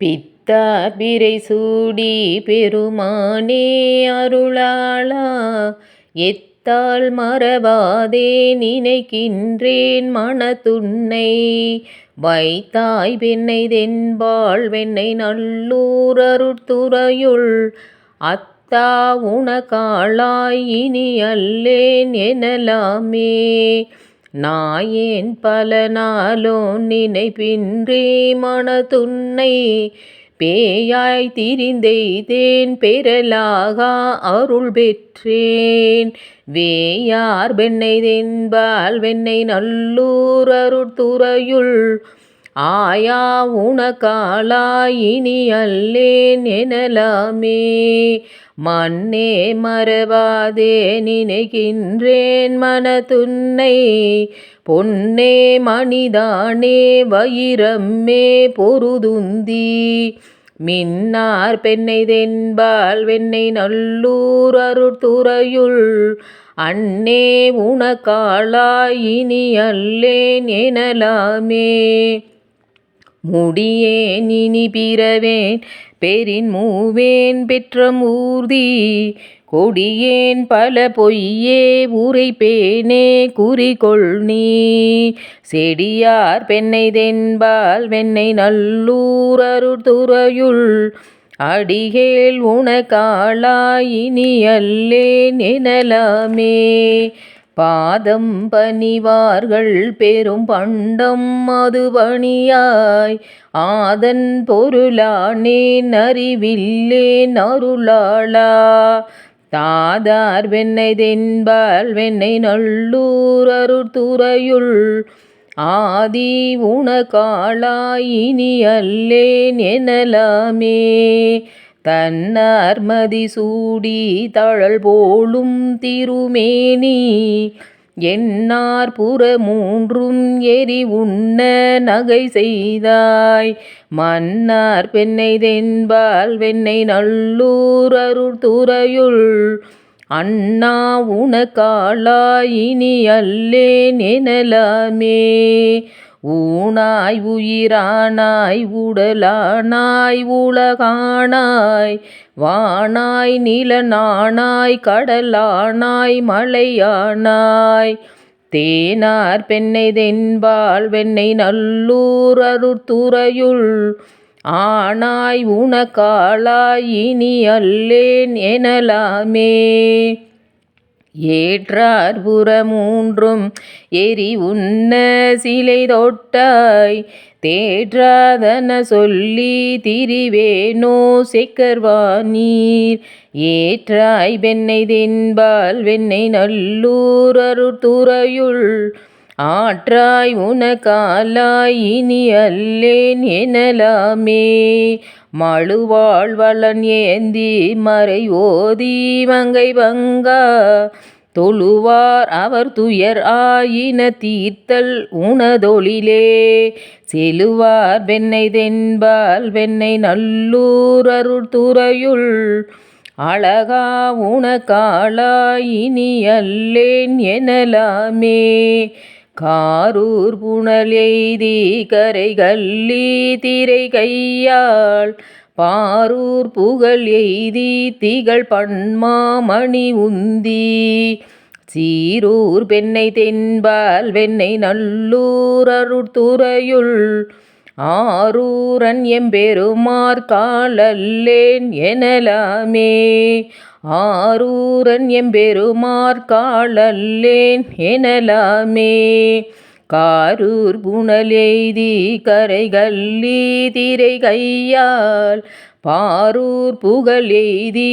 பித்தா பிறை சூடி பெருமானே அருளாளா, எத்தால் மறவாதே நினைக்கின்றேன் மனத்துன்னை. வைத்தாய் பெண்ணை தென்பால் வெண்ணை நல்லூர் அருட்துறையுள், அத்தா உனக்காளாய் இனி அல்லேன் எனலாமே. நாயேன் பல நாளோன் நினைப்பின்றி மனத்துன்னை, பேயாய் திரிந்தெய்தேன் பெறலாகா அருள் பெற்றேன். வேயார் பெண்ணை தென்பால் வெண்ணை நல்லூர் அருட்துறையுள், ஆயா உனக்காளாய் இனி அல்லேன் எனலாமே. மன்னே மறவாதே நினைக்கின்றேன் மனத்துன்னை, பொன்னே மணிதானே வயிரம்மே பொருதுந்தி. மின்னார் பெண்ணை தென்பால் வெண்ணை நல்லூர் அருட்துறையுள், அன்னே உனக்காளாய் இனி அல்லேன் எனலாமே. முடியேன் இனி பிறவேன் பெரின் மூவேன் பெற்ற மூர்த்தி, கொடியேன் பல பொய்யே உரைப்பேனே குறிகொள் நீ. செடியார் பெண்ணை தென்பால் வெண்ணை நல்லூர் அருட்துறையுள், அடிகேள் உனக்காளாய் இனி அல்லேன் எனலாமே. பாதம் பணிவார்கள் பெரும் பண்டம் அது பணியாய், ஆதன் பொருளானேன் அறிவில்லேன் அருளாளா. தாதார் வெண்ணை தென்பால் வெண்ணை நல்லூர் அருட்துறையுள், ஆதி உனக்காளாய் இனி அல்லேன் எனலாமே. தன்னார் மதி சூடி தழல் போலும் திருமேனி, என்னார் புற மூன்றும் எரி உண்ண நகை செய்தாய். மன்னார் பெண்ணை தென்பால் வெண்ணை நல்லூர் அருட்துறையுள், அண்ணா உனக்காளாய் இனி அல்லேன் எனலாமே. ஊனாய் உயிரானாய் உடலானாய் உலகானாய், வானாய் நிலனானாய் கடலானாய் மலையானாய். தேனார் பெண்ணை தென்பால் வெண்ணை நல்லூர் அருட்துறையுள், ஆனாய் உனக்காளாய் இனி அல்லேன் எனலாமே. ஏற்றார் புற மூன்றும் எரி உண்ண சிலை தொட்டாய், தேற்றாதன சொல்லி திரிவேனோ செக்கர்வானீர். ஏற்றாய் பெண்ணை தென்பால் வெண்ணை நல்லூர் அருட்துறையுள், ஆற்றாய் உனக்காளாய் இனி அல்லேன் எனலாமே. மழுவாள் வளன் ஏந்தி மறை ஓதி மங்கை பங்கா, தொழுவார் அவர் துயர் ஆயின தீர்த்தல் உனதொழிலே. செலுவார் பெண்ணை தென்பால் வெண்ணை நல்லூர் அருட்துறையுள், அழகா உனக்காளாய் இனி அல்லேன் எனலாமே. காரூர் புனல் எய்தி கரை கல்லி திரை கையாள், பாரூர் புகழ் எய்தி திகழ் பன்மாமணி உந்தி. சீரூர் பெண்ணை தென்பால் வெண்ணை நல்லூர் அருட்துறையுள், ஆரூரன் எம்பெருமார் காலல்லேன் எனலாமே. ஆரூரன் எம்பெருமார் காலல்லேன் எனலாமே. காரூர் புனல் எய்தி கரை கல்லி திரை கையாள், பாரூர் புகழ் எய்தி